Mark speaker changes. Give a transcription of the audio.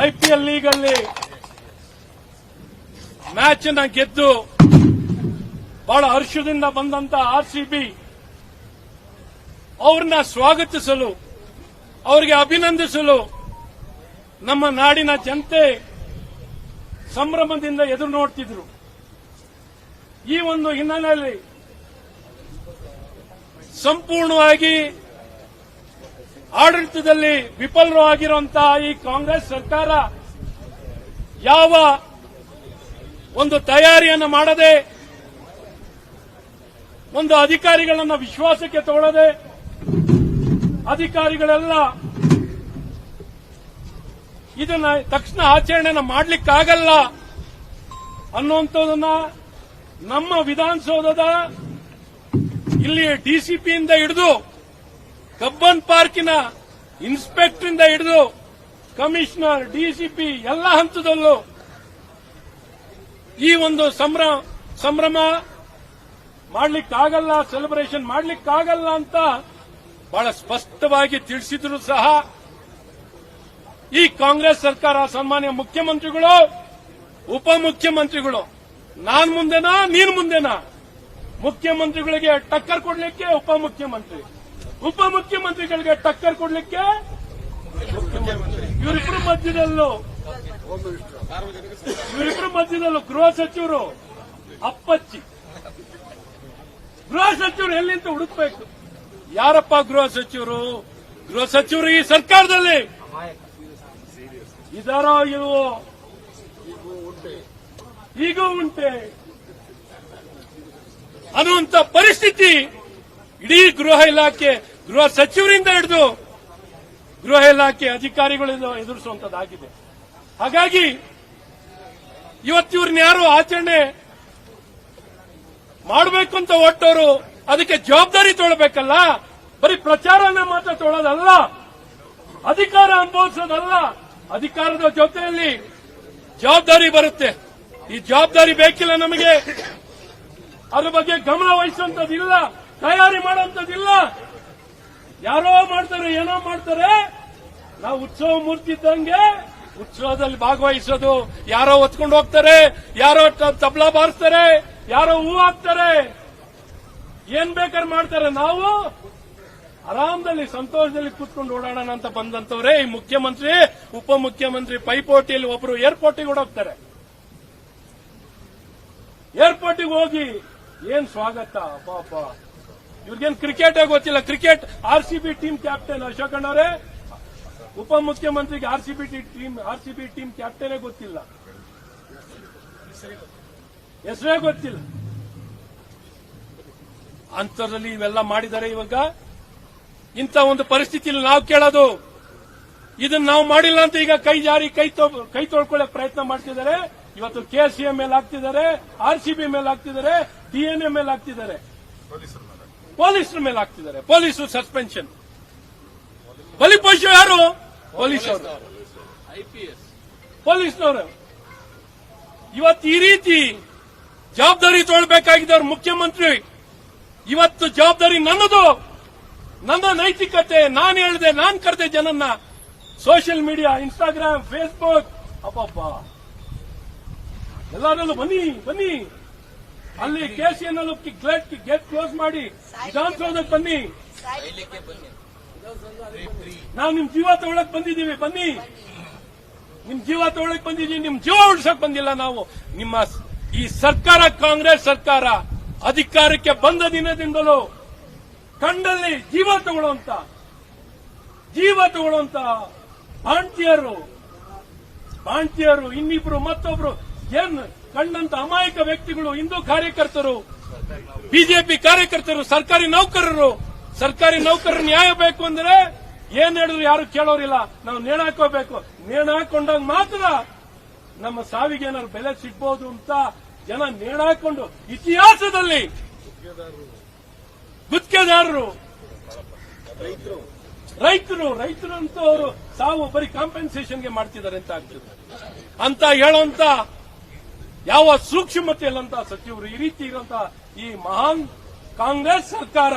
Speaker 1: IPL legally match ಅನ್ನ ಗೆದ್ದು ಬಹಳ ಹರ್ಷದಿಂದ ಬಂದಂತ RCB ಅವ್ರನ್ನ ಸ್ವಾಗತಿಸಲು, ಅವರಿಗೆ ಅಭಿನಂದಿಸಲು ನಮ್ಮ ನಾಡಿನ ಜನತೆ ಸಂಭ್ರಮದಿಂದ ಎದುರು ನೋಡ್ತಿದ್ರು. ಈ ಒಂದು ಹಿನ್ನೆಲೆಯಲ್ಲಿ ಸಂಪೂರ್ಣವಾಗಿ ಆಡಳಿತದಲ್ಲಿ ವಿಫಲರು ಆಗಿರುವಂತಹ ಈ ಕಾಂಗ್ರೆಸ್ ಸರ್ಕಾರ ಯಾವ ಒಂದು ತಯಾರಿಯನ್ನು ಮಾಡದೆ, ಒಂದು ಅಧಿಕಾರಿಗಳನ್ನ ವಿಶ್ವಾಸಕ್ಕೆ ತಗೊಳ್ಳದೆ, ಅಧಿಕಾರಿಗಳೆಲ್ಲ ಇದನ್ನ ತಕ್ಷಣ ಆಚರಣೆನ ಮಾಡಲಿಕ್ಕಾಗಲ್ಲ ಅನ್ನುವಂಥದ್ದನ್ನ ನಮ್ಮ ವಿಧಾನಸೌಧದ ಇಲ್ಲಿ ಡಿಸಿಪಿಯಿಂದ ಹಿಡಿದು ಕಬ್ಬನ್ ಪಾರ್ಕಿನ ಇನ್ಸ್ಪೆಕ್ಟರ್ ಇಂದ ಹಿಡಿದು ಕಮಿಷನರ್, ಡಿಸಿಪಿ ಎಲ್ಲ ಹಂತದಲ್ಲೂ ಈ ಒಂದು ಸಂಭ್ರಮ ಮಾಡಲಿಕ್ಕಾಗಲ್ಲ, ಸೆಲೆಬ್ರೇಷನ್ ಮಾಡಲಿಕ್ಕಾಗಲ್ಲ ಅಂತ ಬಹಳ ಸ್ಪಷ್ಟವಾಗಿ ತಿಳಿಸಿದ್ರು ಸಹ ಈ ಕಾಂಗ್ರೆಸ್ ಸರ್ಕಾರ, ಸನ್ಮಾನ್ಯ ಮುಖ್ಯಮಂತ್ರಿಗಳು, ಉಪಮುಖ್ಯಮಂತ್ರಿಗಳು, ನಾನ್ ಮುಂದೆನಾ ನೀನ್ ಮುಂದೆನಾ, ಮುಖ್ಯಮಂತ್ರಿಗಳಿಗೆ ಟಕ್ಕರ್ ಕೊಡ್ಲಿಕ್ಕೆ ಉಪಮುಖ್ಯಮಂತ್ರಿಗಳಿಗೆ ಟಕ್ಕರ್ ಕೊಡ್ಲಿಕ್ಕೆ ಇವರಿಬ್ಬರ ಮಧ್ಯದಲ್ಲೂ ಗೃಹ ಸಚಿವರು ಅಪ್ಪಚ್ಚಿ. ಗೃಹ ಸಚಿವರು ಎಲ್ಲಿಂದ ಹುಡುಕ್ಬೇಕು? ಯಾರಪ್ಪ ಗೃಹ ಸಚಿವರು? ಈ ಸರ್ಕಾರದಲ್ಲಿ ಇದಾರೋ ಇಲ್ವೋ? ಈಗೂ ಉಂಟೆ ಅನ್ನುವಂತ ಪರಿಸ್ಥಿತಿ ಇಡೀ ಗೃಹ ಸಚಿವರಿಂದ ಹಿಡಿದು ಗೃಹ ಇಲಾಖೆ ಅಧಿಕಾರಿಗಳಿಂದ ಎದುರಿಸುವಂತದ್ದಾಗಿದೆ. ಹಾಗಾಗಿ ಇವತ್ತಿವ್ರನ್ನ ಯಾರು ಆಚರಣೆ ಮಾಡಬೇಕು ಅಂತ ಹೊರಟವರು ಅದಕ್ಕೆ ಜವಾಬ್ದಾರಿ ತೊಗೊಳ್ಬೇಕಲ್ಲ. ಬರೀ ಪ್ರಚಾರನ ಮಾತ್ರ ತೊಗೊಳ್ಳೋದಲ್ಲ, ಅಧಿಕಾರ ಅನುಭವಿಸೋದಲ್ಲ. ಅಧಿಕಾರದ ಜೊತೆಯಲ್ಲಿ ಜವಾಬ್ದಾರಿ ಬರುತ್ತೆ. ಈ ಜವಾಬ್ದಾರಿ ಬೇಕಿಲ್ಲ ನಮಗೆ. ಅದ್ರ ಬಗ್ಗೆ ಗಮನ ವಹಿಸುವಂತದಿಲ್ಲ, ತಯಾರಿ ಮಾಡುವಂತದಿಲ್ಲ. ಯಾರೋ ಮಾಡ್ತಾರೆ, ಏನೋ ಮಾಡ್ತಾರೆ. ನಾವು ಉತ್ಸವ ಮೂರ್ತಿ ಇದ್ದಂಗೆ ಉತ್ಸವದಲ್ಲಿ ಭಾಗವಹಿಸೋದು. ಯಾರೋ ಹೊತ್ಕೊಂಡು ಹೋಗ್ತಾರೆ, ಯಾರೋ ತಬಲಾ ಬಾರಿಸ್ತಾರೆ, ಯಾರೋ ಹೂ ಹಾಕ್ತಾರೆ, ಏನ್ ಬೇಕಾದ್ರೆ ಮಾಡ್ತಾರೆ. ನಾವು ಆರಾಮದಲ್ಲಿ ಸಂತೋಷದಲ್ಲಿ ಕೂತ್ಕೊಂಡು ಓಡಾಡೋಣ ಅಂತ ಬಂದಂತವ್ರೆ ಈ ಮುಖ್ಯಮಂತ್ರಿ, ಉಪಮುಖ್ಯಮಂತ್ರಿ ಪೈಪೋಟಿಯಲ್ಲಿ ಒಬ್ರು ಏರ್ಪೋರ್ಟಿಗೆ ಓಡೋಗ್ತಾರೆ. ಏರ್ಪೋರ್ಟಿಗೆ ಹೋಗಿ ಏನ್ ಸ್ವಾಗತ ಪಾಪ. ಇವ್ರಿಗೇನ್ ಕ್ರಿಕೆಟ್ ಗೊತ್ತಿಲ್ಲ. ಕ್ರಿಕೆಟ್ RCB ಟೀಮ್ ಕ್ಯಾಪ್ಟನ್ ಅಶೋಕಣ್ಣವರೇ, ಉಪಮುಖ್ಯಮಂತ್ರಿಗೆ RCB ಟೀಮ್ ಕ್ಯಾಪ್ಟನೇ ಗೊತ್ತಿಲ್ಲ, ಹೆಸರೇ ಗೊತ್ತಿಲ್ಲ. ಅಂತರದಲ್ಲಿ ಇವೆಲ್ಲ ಮಾಡಿದ್ದಾರೆ. ಇವಾಗ ಇಂಥ ಒಂದು ಪರಿಸ್ಥಿತಿಯಲ್ಲಿ ನಾವು ಕೇಳೋದು, ಇದನ್ನ ನಾವು ಮಾಡಿಲ್ಲ ಅಂತ ಈಗ ಕೈ ಜಾರಿ ಕೈ ತೊಳ್ಕೊಳ್ಳೋಕೆ ಪ್ರಯತ್ನ ಮಾಡ್ತಿದ್ದಾರೆ. ಇವತ್ತು KCA ಮೇಲೆ ಹಾಕ್ತಿದ್ದಾರೆ, RCB ಮೇಲೆ ಹಾಕ್ತಿದ್ದಾರೆ, DNA ಮೇಲೆ ಹಾಕ್ತಿದ್ದಾರೆ, ಪೊಲೀಸರ ಮೇಲೆ ಹಾಕ್ತಿದ್ದಾರೆ. ಪೊಲೀಸರು ಸಸ್ಪೆನ್ಷನ್. ಬಲಿಪಶು ಯಾರು? ಪೊಲೀಸವರು, ಪೊಲೀಸ್ನವರು. ಇವತ್ತು ಈ ರೀತಿ ಜವಾಬ್ದಾರಿ ತೊಗೊಳ್ಬೇಕಾಗಿದ್ದವ್ರು ಮುಖ್ಯಮಂತ್ರಿ. ಇವತ್ತು ಜವಾಬ್ದಾರಿ ನನ್ನದು, ನನ್ನ ನೈತಿಕತೆ. ನಾನು ಹೇಳಿದೆ, ನಾನು ಕರೆದೆ ಜನನ್ನ. ಸೋಷಿಯಲ್ ಮೀಡಿಯಾ, ಇನ್ಸ್ಟಾಗ್ರಾಮ್, ಫೇಸ್ಬುಕ್, ಅಪ್ಪಪ್ಪ ಎಲ್ಲರಲ್ಲೂ ಬನ್ನಿ. ಅಲ್ಲಿ KCA ಗೇಟ್ ಕ್ಲೋಸ್ ಮಾಡಿ ವಿಧಾನಸೌಧಕ್ಕೆ ಬನ್ನಿ. ನಾವು ನಿಮ್ ಜೀವ ತಗೊಳಕ್ ಬಂದಿದ್ದೀವಿ, ಬನ್ನಿ. ನಿಮ್ ಜೀವ ತಗೊಳಕ್ ಬಂದಿದ್ದೀವಿ, ನಿಮ್ ಜೀವ ಉಳಿಸಕ್ ಬಂದಿಲ್ಲ ನಾವು. ನಿಮ್ಮ ಈ ಸರ್ಕಾರ, ಕಾಂಗ್ರೆಸ್ ಸರ್ಕಾರ ಅಧಿಕಾರಕ್ಕೆ ಬಂದ ದಿನದಿಂದಲೂ ಕಂಡಲ್ಲಿ ಜೀವ ತಗೊಳ್ಳುವಂತ ಬಾಣ್ತಿಯರು, ಇನ್ನಿಬ್ರು ಮತ್ತೊಬ್ರು ಏನ್ ಕಂಡಂತ ಅಮಾಯಕ ವ್ಯಕ್ತಿಗಳು, ಹಿಂದೂ ಕಾರ್ಯಕರ್ತರು, ಬಿಜೆಪಿ ಕಾರ್ಯಕರ್ತರು, ಸರ್ಕಾರಿ ನೌಕರರು ನ್ಯಾಯ ಬೇಕು ಅಂದ್ರೆ ಏನ್ ಹೇಳಿದ್ರು ಯಾರು ಕೇಳೋರಿಲ್ಲ. ನಾವು ನೇಣು ಹಾಕೋಬೇಕು. ನೇಣು ಹಾಕೊಂಡಾಗ ಮಾತ್ರ ನಮ್ಮ ಸಾವಿಗೆ ಏನಾದ್ರು ಬೆಲೆ ಸಿಗ್ಬಹುದು ಅಂತ ಜನ ನೇಣು ಹಾಕೊಂಡು ಇತಿಹಾಸದಲ್ಲಿ ಗುತ್ತಿಗೆದಾರರು, ರೈತರು ಅಂತವರು ಸಾವು ಬರೀ ಕಾಂಪೆನ್ಸೇಷನ್ಗೆ ಮಾಡ್ತಿದ್ದಾರೆ ಅಂತ ಆಗ್ತದೆ ಅಂತ ಹೇಳುವಂತ ಯಾವ ಸೂಕ್ಷ್ಮತೆ ಇಲ್ಲಂತ ಸಚಿವರು. ಈ ರೀತಿ ಇರುವಂತ ಈ ಮಹಾನ್ ಕಾಂಗ್ರೆಸ್ ಸರ್ಕಾರ